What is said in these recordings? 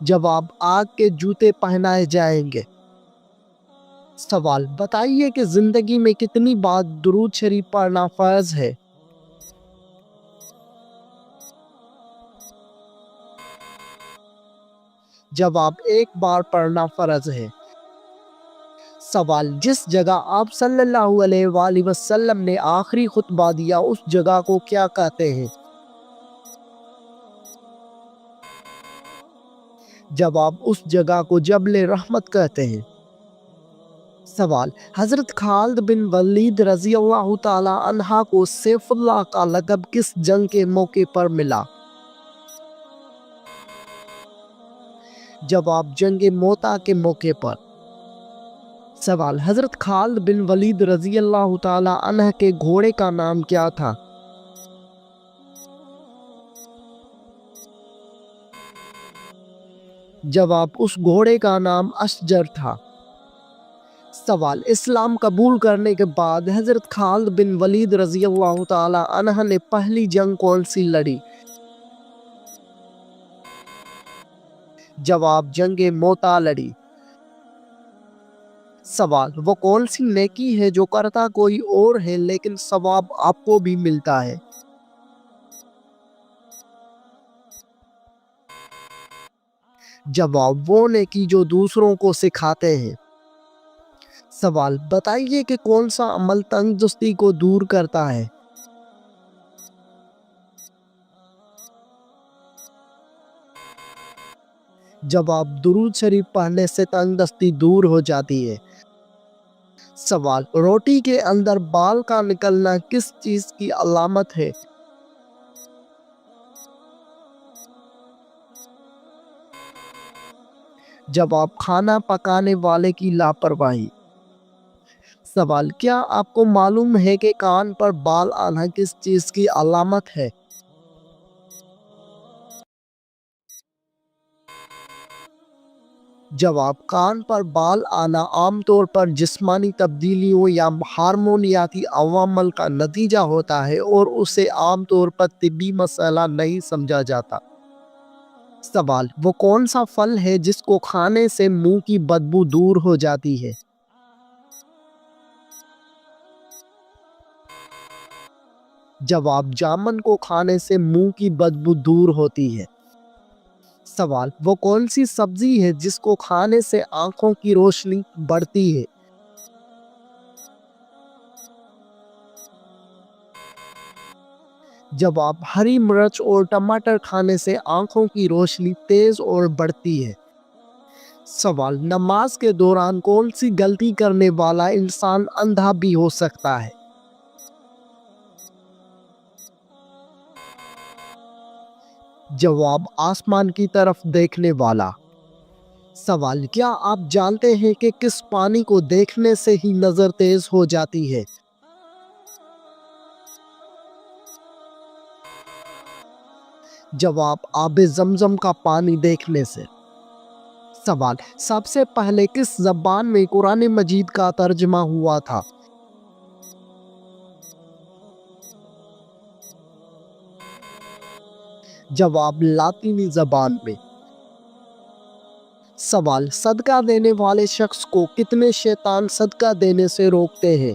جواب: آگ کے جوتے پہنائے جائیں گے۔ سوال: بتائیے کہ زندگی میں کتنی بار درود شریف پڑھنا فرض ہے؟ جواب: ایک بار پڑھنا فرض ہے۔ سوال: جس جگہ آپ صلی اللہ علیہ وآلہ وسلم نے آخری خطبہ دیا اس جگہ کو کیا کہتے ہیں؟ جواب: اس جگہ کو جبل رحمت کہتے ہیں۔ سوال: حضرت خالد بن ولید رضی اللہ تعالی عنہ کو سیف اللہ کا لقب کس جنگ کے موقع پر ملا؟ جواب: جنگ موتا کے موقع پر۔ سوال: حضرت خالد بن ولید رضی اللہ تعالی عنہ کے گھوڑے کا نام کیا تھا؟ جواب: اس گھوڑے کا نام اشجر تھا۔ سوال: اسلام قبول کرنے کے بعد حضرت خالد بن ولید رضی اللہ تعالی عنہ نے پہلی جنگ کون سی لڑی؟ جواب: جنگ موتا لڑی۔ سوال: وہ کون سی نیکی ہے جو کرتا کوئی اور ہے لیکن ثواب آپ کو بھی ملتا ہے؟ جواب: وہ نیکی جو دوسروں کو سکھاتے ہیں۔ سوال: بتائیے کہ کون سا عمل تنگ دستی کو دور کرتا ہے؟ جواب: درود شریف پڑھنے سے تنگ دستی دور ہو جاتی ہے۔ سوال: روٹی کے اندر بال کا نکلنا کس چیز کی علامت ہے؟ جواب: کھانا پکانے والے کی لاپرواہی۔ سوال: کیا آپ کو معلوم ہے کہ کان پر بال آنا کس چیز کی علامت ہے؟ جواب: کان پر بال آنا عام طور پر جسمانی تبدیلیوں یا ہارمونیاتی عوامل کا نتیجہ ہوتا ہے اور اسے عام طور پر طبی مسئلہ نہیں سمجھا جاتا۔ سوال: وہ کون سا پھل ہے جس کو کھانے سے منہ کی بدبو دور ہو جاتی ہے؟ جواب: جامن کو کھانے سے منہ کی بدبو دور ہوتی ہے۔ سوال: وہ کون سی سبزی ہے جس کو کھانے سے آنکھوں کی روشنی بڑھتی ہے؟ جواب: ہری مرچ اور ٹماٹر کھانے سے آنکھوں کی روشنی تیز اور بڑھتی ہے۔ سوال: نماز کے دوران کون سی غلطی کرنے والا انسان اندھا بھی ہو سکتا ہے؟ جواب: آسمان کی طرف دیکھنے والا۔ سوال: کیا آپ جانتے ہیں کہ کس پانی کو دیکھنے سے ہی نظر تیز ہو جاتی ہے؟ جواب: آب زمزم کا پانی دیکھنے سے۔ سوال: سب سے پہلے کس زبان میں قرآن مجید کا ترجمہ ہوا تھا؟ جواب: لاطینی زبان میں۔ سوال: صدقہ دینے والے شخص کو کتنے شیطان صدقہ دینے سے روکتے ہیں؟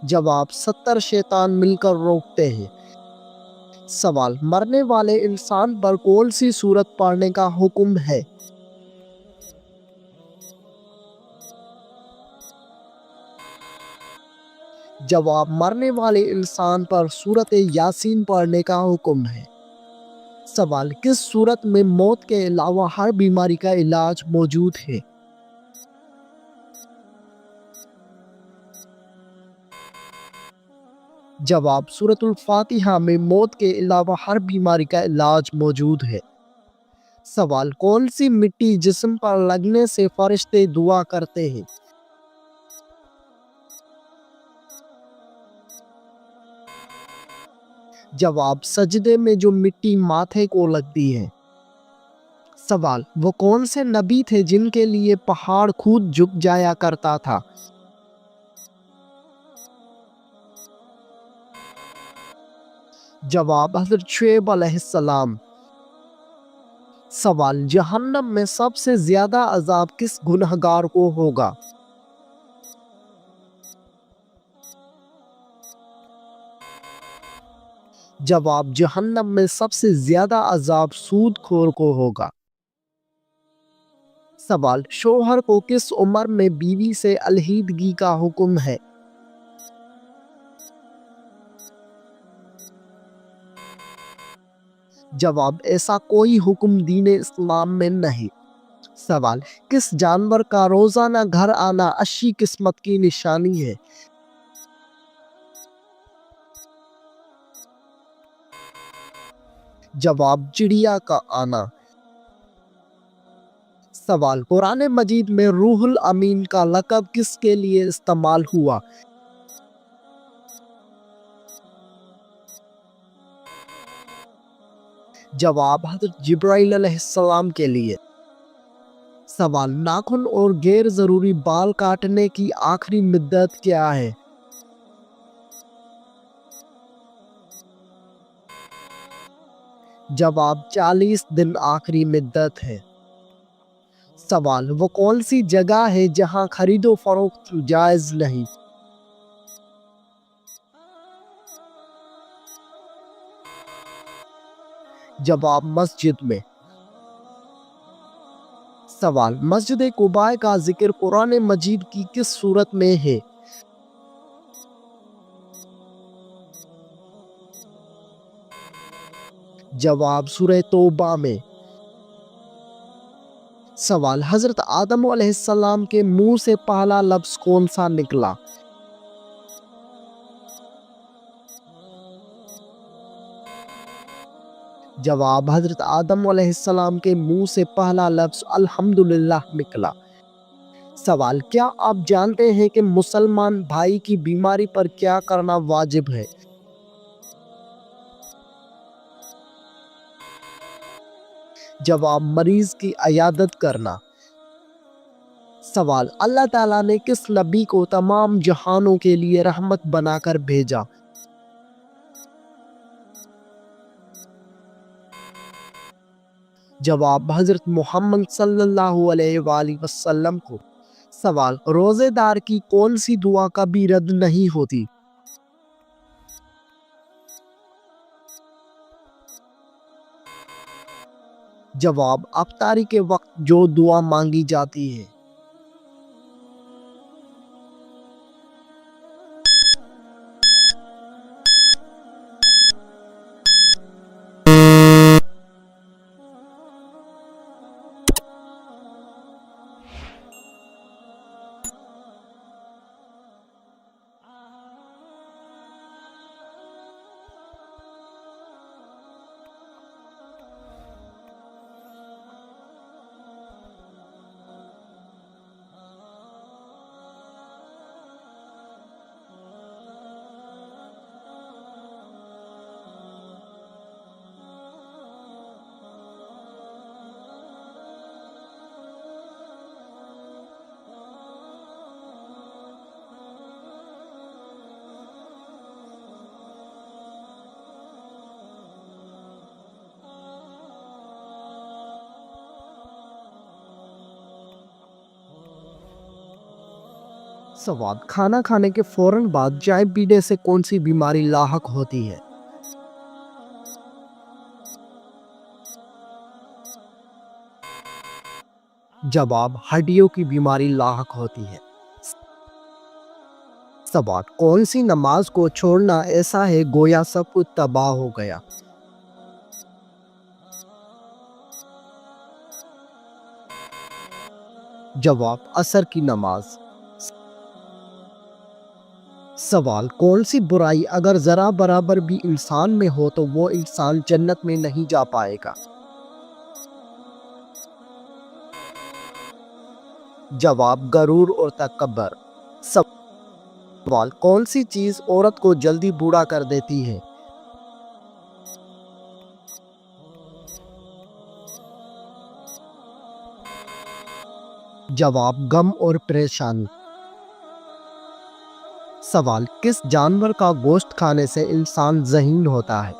جواب: 70 شیطان مل کر روکتے ہیں۔ سوال: مرنے والے انسان پر کون سی سورت پڑھنے کا حکم ہے؟ جواب: مرنے والے انسان پر سورت یاسین پڑھنے کا حکم ہے۔ سوال: کس صورت میں موت کے علاوہ ہر بیماری کا علاج موجود ہے؟ جواب: سورۃ الفاتحہ میں موت کے علاوہ ہر بیماری کا علاج موجود ہے۔ سوال: کون سی مٹی جسم پر لگنے سے فرشتے دعا کرتے ہیں؟ جواب: سجدے میں جو مٹی ماتھے کو لگتی ہے۔ سوال: وہ کون سے نبی تھے جن کے لیے پہاڑ خود جھک جایا کرتا تھا؟ جواب حضرت شعیب علیہ السلام۔ سوال، جہنم میں سب سے زیادہ عذاب کس گنہگار کو ہوگا؟ جواب، جہنم میں سب سے زیادہ عذاب سود خور کو ہوگا۔ سوال، شوہر کو کس عمر میں بیوی سے علیحدگی کا حکم ہے؟ جواب، ایسا کوئی حکم دین اسلام میں نہیں۔ سوال، کس جانور کا روزانہ گھر آنا اچھی قسمت کی نشانی ہے؟ جواب، چڑیا کا آنا۔ سوال، قرآن مجید میں روح الامین کا لقب کس کے لیے استعمال ہوا؟ جواب، حضرت جبرائیل علیہ السلام کے لیے۔ سوال، ناخن اور غیر ضروری بال کاٹنے کی آخری مدت کیا ہے؟ جواب، 40 دن آخری مدت ہے۔ سوال، وہ کون سی جگہ ہے جہاں خرید و فروخت جائز نہیں؟ جواب، مسجد میں۔ سوال، مسجد قباء کا ذکر قرآن مجید کی کس سورت میں ہے؟ جواب، سورہ توبہ میں۔ سوال، حضرت آدم علیہ السلام کے منہ سے پہلا لفظ کون سا نکلا؟ جواب، حضرت آدم علیہ السلام کے منہ سے پہلا لفظ الحمدللہ نکلا۔ سوال، کیا آپ جانتے ہیں کہ مسلمان بھائی کی بیماری پر کیا کرنا واجب ہے؟ جواب، مریض کی عیادت کرنا۔ سوال، اللہ تعالیٰ نے کس نبی کو تمام جہانوں کے لیے رحمت بنا کر بھیجا؟ جواب، حضرت محمد صلی اللہ علیہ وآلہ وسلم کو۔ سوال، روزے دار کی کون سی دعا کبھی رد نہیں ہوتی؟ جواب، افطاری کے وقت جو دعا مانگی جاتی ہے۔ سوال، کھانا کھانے کے فوراً بعد چائے پینے سے کون سی بیماری لاحق ہوتی ہے؟ جواب، ہڈیوں کی بیماری لاحق ہوتی ہے۔ سوال، کون سی نماز کو چھوڑنا ایسا ہے گویا سب کچھ تباہ ہو گیا؟ جواب، عصر کی نماز۔ سوال، کون سی برائی اگر ذرا برابر بھی انسان میں ہو تو وہ انسان جنت میں نہیں جا پائے گا؟ جواب، غرور اور تکبر۔ سوال، کون سی چیز عورت کو جلدی بوڑھا کر دیتی ہے؟ جواب، غم اور پریشانی۔ سوال، کس جانور کا گوشت کھانے سے انسان ذہین ہوتا ہے؟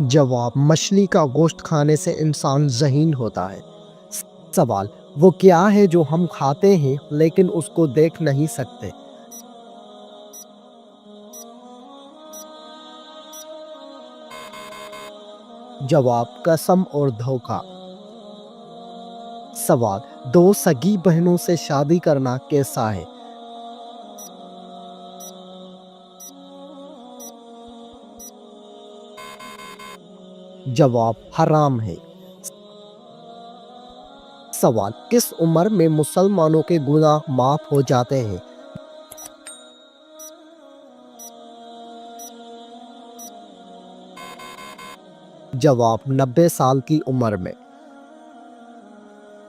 جواب: مچھلی کا گوشت کھانے سے انسان ذہین ہوتا ہے۔ سوال: وہ کیا ہے جو ہم کھاتے ہیں لیکن اس کو دیکھ نہیں سکتے؟ جواب: قسم اور دھوکہ۔ سوال: دو سگی بہنوں سے شادی کرنا کیسا ہے؟ جواب: حرام ہے۔ سوال: کس عمر میں مسلمانوں کے گناہ معاف ہو جاتے ہیں؟ جواب: 90 سال کی عمر میں۔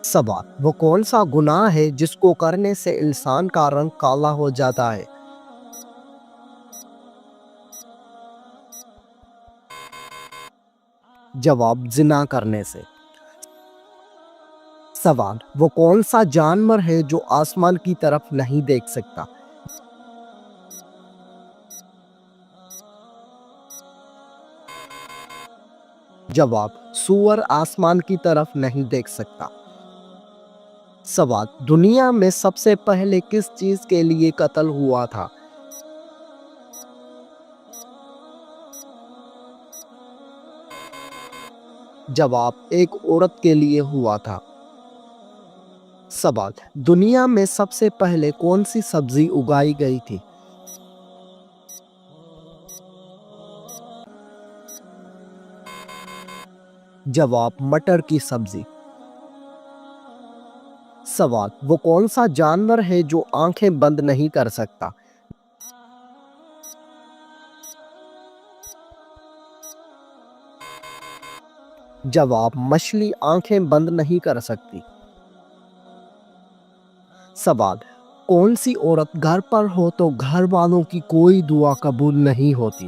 سوال: وہ کون سا گناہ ہے جس کو کرنے سے انسان کا رنگ کالا ہو جاتا ہے؟ جواب: زنا کرنے سے۔ سوال: وہ کون سا جانور ہے جو آسمان کی طرف نہیں دیکھ سکتا؟ جواب: سور آسمان کی طرف نہیں دیکھ سکتا۔ سوال: دنیا میں سب سے پہلے کس چیز کے لیے قتل ہوا تھا؟ جواب: ایک عورت کے لیے ہوا تھا۔ سوال: دنیا میں سب سے پہلے کون سی سبزی اگائی گئی تھی؟ جواب: مٹر کی سبزی۔ سوال: وہ کون سا جانور ہے جو آنکھیں بند نہیں کر سکتا؟ جواب: مچھلی آنکھیں بند نہیں کر سکتی۔ سوال: کون سی عورت گھر پر ہو تو گھر والوں کی کوئی دعا قبول نہیں ہوتی؟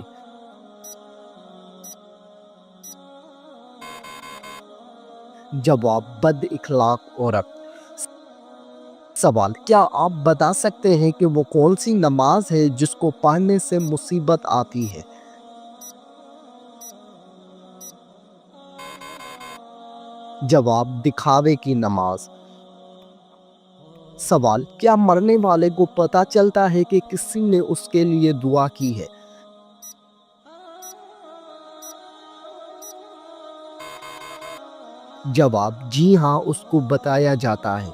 جواب: بد اخلاق عورت۔ سوال: کیا آپ بتا سکتے ہیں کہ وہ کون سی نماز ہے جس کو پڑھنے سے مصیبت آتی ہے؟ جواب: دکھاوے کی نماز۔ سوال: کیا مرنے والے کو پتہ چلتا ہے کہ کسی نے اس کے لیے دعا کی ہے؟ جواب: جی ہاں، اس کو بتایا جاتا ہے۔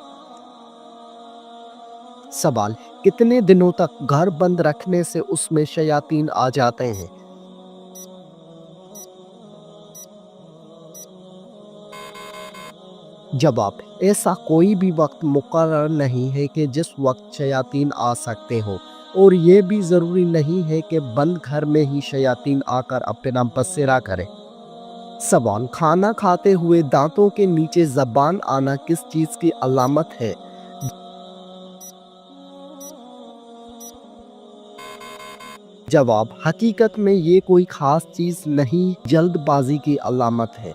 سوال: کتنے دنوں تک گھر بند رکھنے سے اس میں شیاطین آ جاتے ہیں؟ جواب: ایسا کوئی بھی وقت مقرر نہیں ہے کہ جس وقت شیاطین آ سکتے ہوں، اور یہ بھی ضروری نہیں ہے کہ بند گھر میں ہی شیاطین آ کر اپنا بسیرا کریں۔ سوال: کھانا کھاتے ہوئے دانتوں کے نیچے زبان آنا کس چیز کی علامت ہے؟ جواب: حقیقت میں یہ کوئی خاص چیز نہیں، جلد بازی کی علامت ہے۔